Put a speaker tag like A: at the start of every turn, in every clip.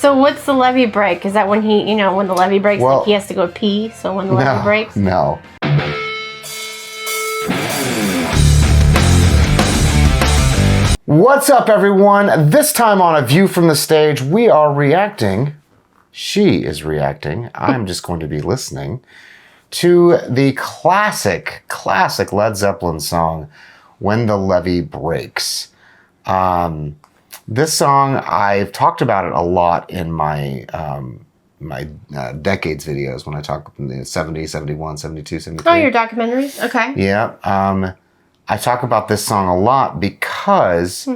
A: So what's the levee break? Is that when he, when the levee breaks, like he has to go pee? So when the levee breaks?
B: No. What's up, everyone? This time on A View from the Stage, we are reacting. She is reacting. I'm just going to be listening to the classic Led Zeppelin song, When the Levee Breaks. This song, I've talked about it a lot in my decades videos when I talk in the 70, 71, 72, 73.
A: Oh, your documentaries? Okay.
B: Yeah. I talk about this song a lot because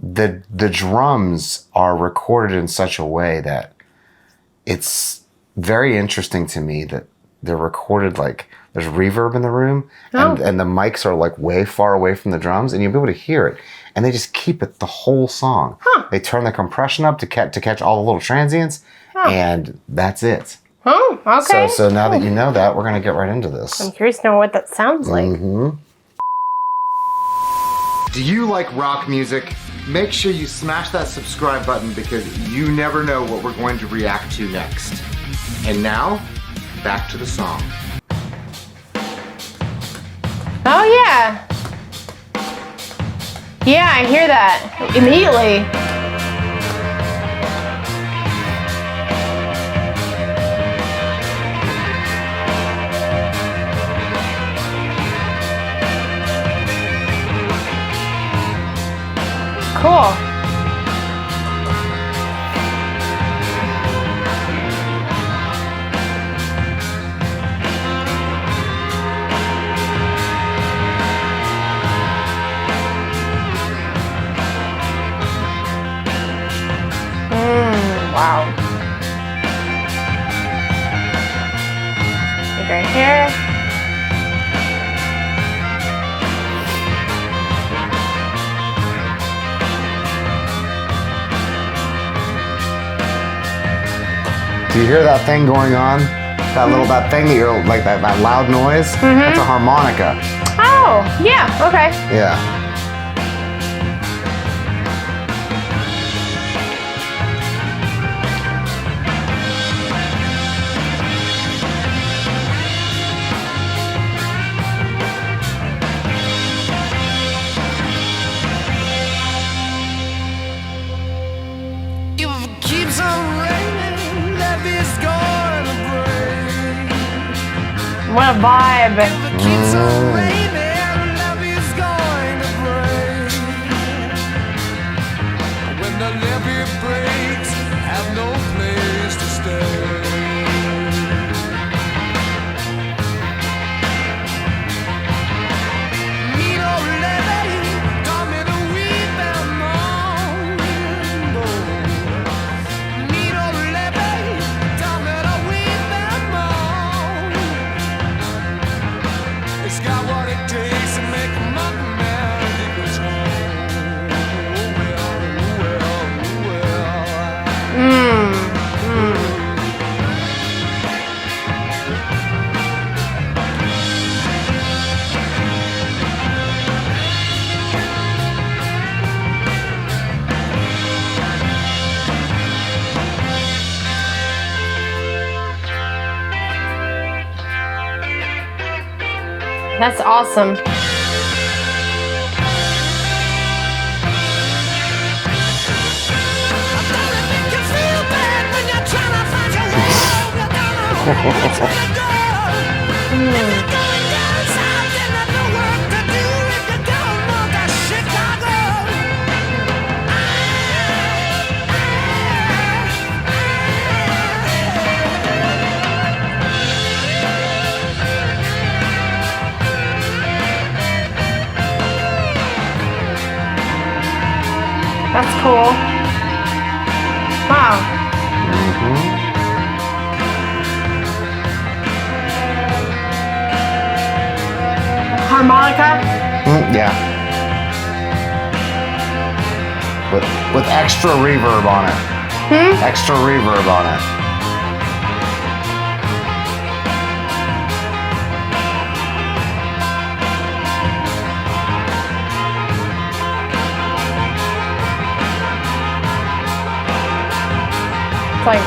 B: the drums are recorded in such a way that it's very interesting to me that they're recorded like there's reverb in the room and the mics are like way far away from the drums and you'll be able to hear it. And they just keep it the whole song. Huh. They turn the compression up to catch all the little transients and that's it.
A: Oh, okay.
B: So now that you know that, we're going to get right into this.
A: I'm curious to know what that sounds like.
B: Do you like rock music? Make sure you smash that subscribe button because you never know what we're going to react to next. And now, back to the song.
A: Oh yeah. Yeah, I hear that immediately. Cool. Wow. Look right here.
B: Do you hear that thing going on? That thing that you're like that loud noise? That's a harmonica.
A: Oh, yeah, okay.
B: Yeah.
A: What a vibe.
C: When the levee breaks, have no place to stay.
A: That's awesome. That's cool. Wow. Harmonica?
B: Yeah. With extra reverb on it. Extra reverb on it.
A: It's like,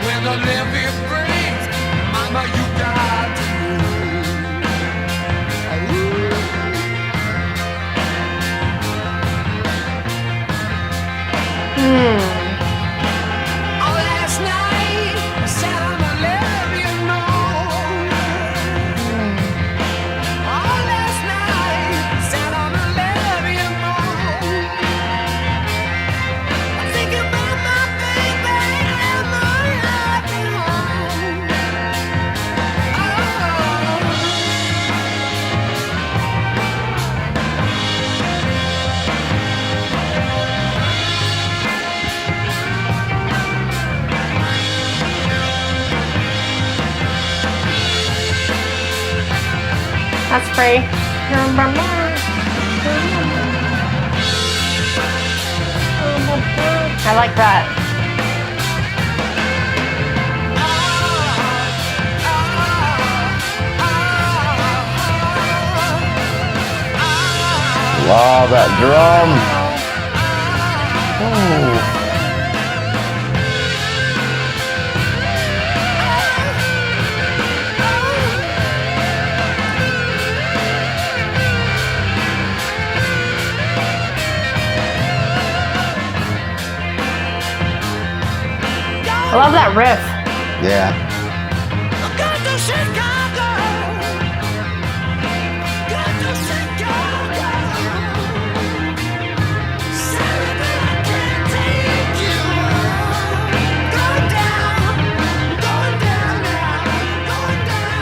C: when the levee breaks, mama, you got to Oh, last night I sat on the levee alone. Oh, last night I sat on the levee alone. I'm thinking about my baby and my happy home.
A: that's pretty. I like that.
B: Wow, that drum. Oh.
A: I love that riff.
B: Yeah.
C: Got to Chicago. Got to Chicago. Sorry, but I can't take you. Going down, going down now, going down,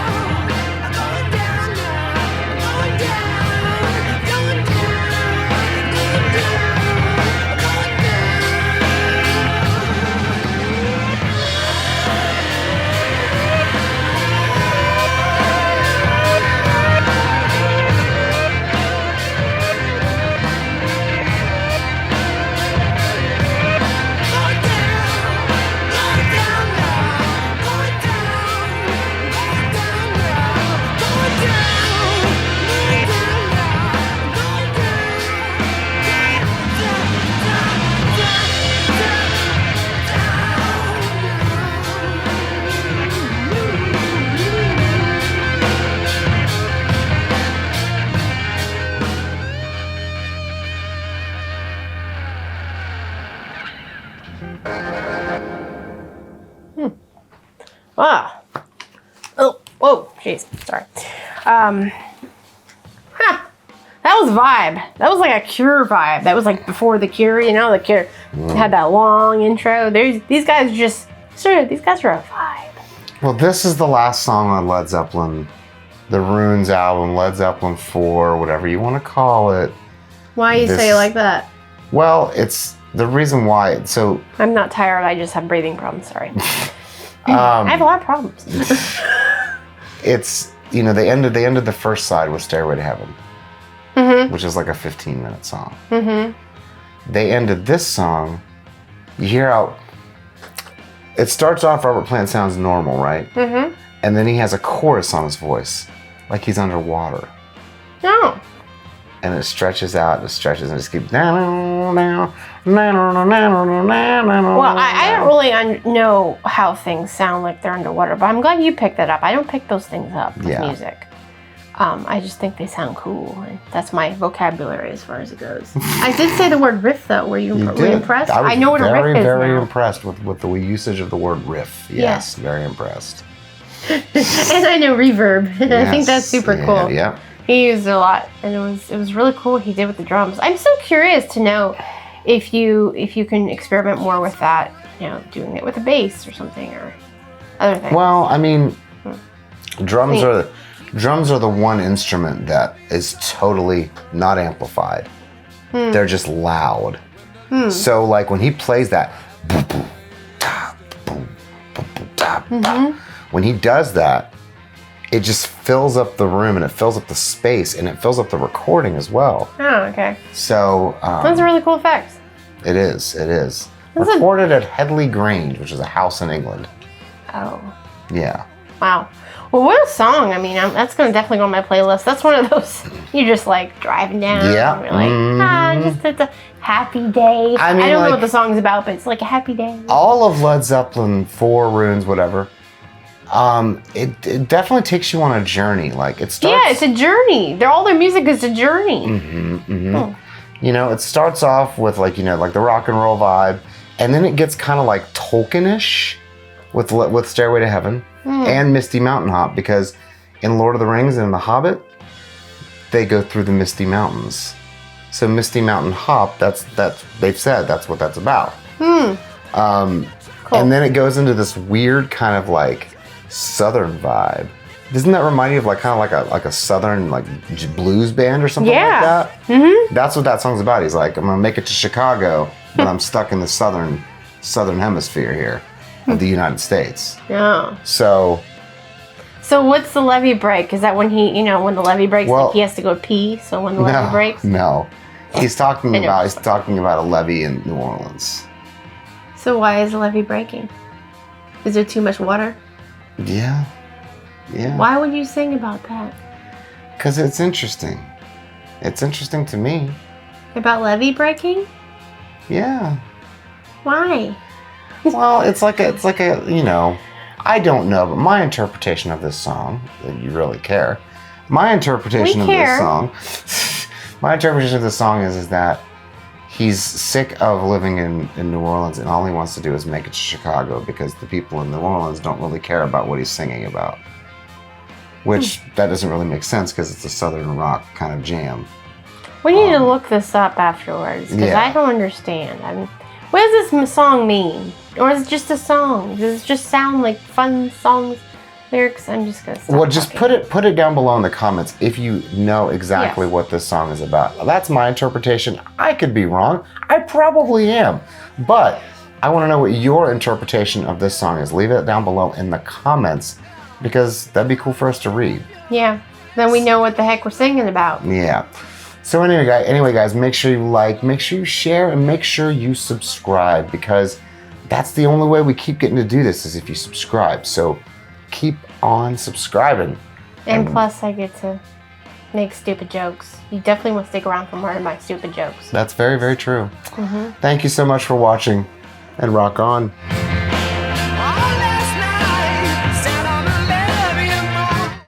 C: going down now, going down, going down, going down, going down.
A: Ah. Oh, whoa, jeez, sorry. That was vibe. That was like a Cure vibe. That was like before the Cure, you know, the Cure had that long intro. These guys these guys are a vibe.
B: Well, this is the last song on Led Zeppelin, the Runes album, Led Zeppelin IV, whatever you want to call it.
A: Why you say it like that?
B: Well, it's the reason why. So
A: I'm not tired. I just have breathing problems. Sorry. I have a lot of problems.
B: It's, you know, they ended the first side with Stairway to Heaven, which is like a 15-minute song. They ended this song. You hear how it starts off. Robert Plant sounds normal, right? And then he has a chorus on his voice, like he's underwater.
A: No.
B: And it stretches out, and it stretches, and it just keeps down, down, down, down.
A: Well, I don't really know how things sound like they're underwater, but I'm glad you picked that up. I don't pick those things up with music. I just think they sound cool, and that's my vocabulary as far as it goes. I did say the word riff, though. Were you impressed?
B: I
A: know what a riff is
B: very
A: now.
B: impressed with the usage of the word riff. Yes, very impressed.
A: And I know reverb. I think that's super cool.
B: Yeah.
A: He used it a lot, and it was really cool what he did with the drums. I'm so curious to know if you can experiment more with that, you know, doing it with a bass or something or other things.
B: Well, I mean, drums Drums are the one instrument that is totally not amplified. They're just loud. So like when he plays that, when he does that, it just fills up the room and it fills up the space and it fills up the recording as well.
A: Oh, okay.
B: So
A: Those are really cool effects.
B: it is. Recorded at Headley Grange, which is a house in England.
A: Oh.
B: Yeah.
A: Wow. Well, what a song. I mean, that's going to definitely go on my playlist. That's one of those, you just like driving down.
B: Yeah.
A: You're like, just it's a happy day.
B: I mean,
A: I don't know
B: like-
A: what the song's about, but it's like a happy day.
B: All of Led Zeppelin IV, Runes, whatever. It definitely takes you on a journey. Like it starts.
A: Yeah, it's a journey. All their music is a journey.
B: You know, it starts off with like like the rock and roll vibe, and then it gets kind of like Tolkien-ish with Stairway to Heaven and Misty Mountain Hop, because in Lord of the Rings and The Hobbit, they go through the Misty Mountains. So Misty Mountain Hop, that's they've said that's what that's about.
A: Cool.
B: And then it goes into this weird kind of like southern vibe. Doesn't that remind you of like kind of like a southern like blues band or something like that? That's what that song's about. He's like, I'm gonna make it to Chicago, but I'm stuck in the southern hemisphere here of the United States.
A: Yeah.
B: So
A: what's the levee break? Is that when when the levee breaks,
B: Well,
A: like he has to go pee? So when the levee breaks?
B: No. He's talking
A: I know.
B: about a levee in New Orleans.
A: So why is the levee breaking? Is there too much water?
B: Yeah. Yeah.
A: Why would you sing about that?
B: Because it's interesting. It's interesting to me.
A: About levee breaking?
B: Yeah.
A: Why?
B: Well, it's like a I don't know, but my interpretation of this song, if you really care, my interpretation of this song is that he's sick of living in New Orleans, and all he wants to do is make it to Chicago because the people in New Orleans don't really care about what he's singing about. Which, that doesn't really make sense because it's a southern rock kind of jam.
A: We need to look this up afterwards because
B: Yeah.
A: I don't understand. What does this song mean? Or is it just a song? Does it just sound like fun songs, lyrics? I'm just gonna stop
B: Well, just
A: talking.
B: put it down below in the comments if you know exactly
A: Yes.
B: what this song is about. That's my interpretation. I could be wrong. I probably am. But I want to know what your interpretation of this song is. Leave it down below in the comments because that'd be cool for us to read.
A: Yeah. Then we know what the heck we're singing about.
B: Yeah. So anyway, guys, make sure you like, make sure you share, and make sure you subscribe because that's the only way we keep getting to do this is if you subscribe. So keep on subscribing.
A: And plus, I get to make stupid jokes. You definitely want to stick around for more of my stupid jokes.
B: That's very, very true. Thank you so much for watching, and rock on.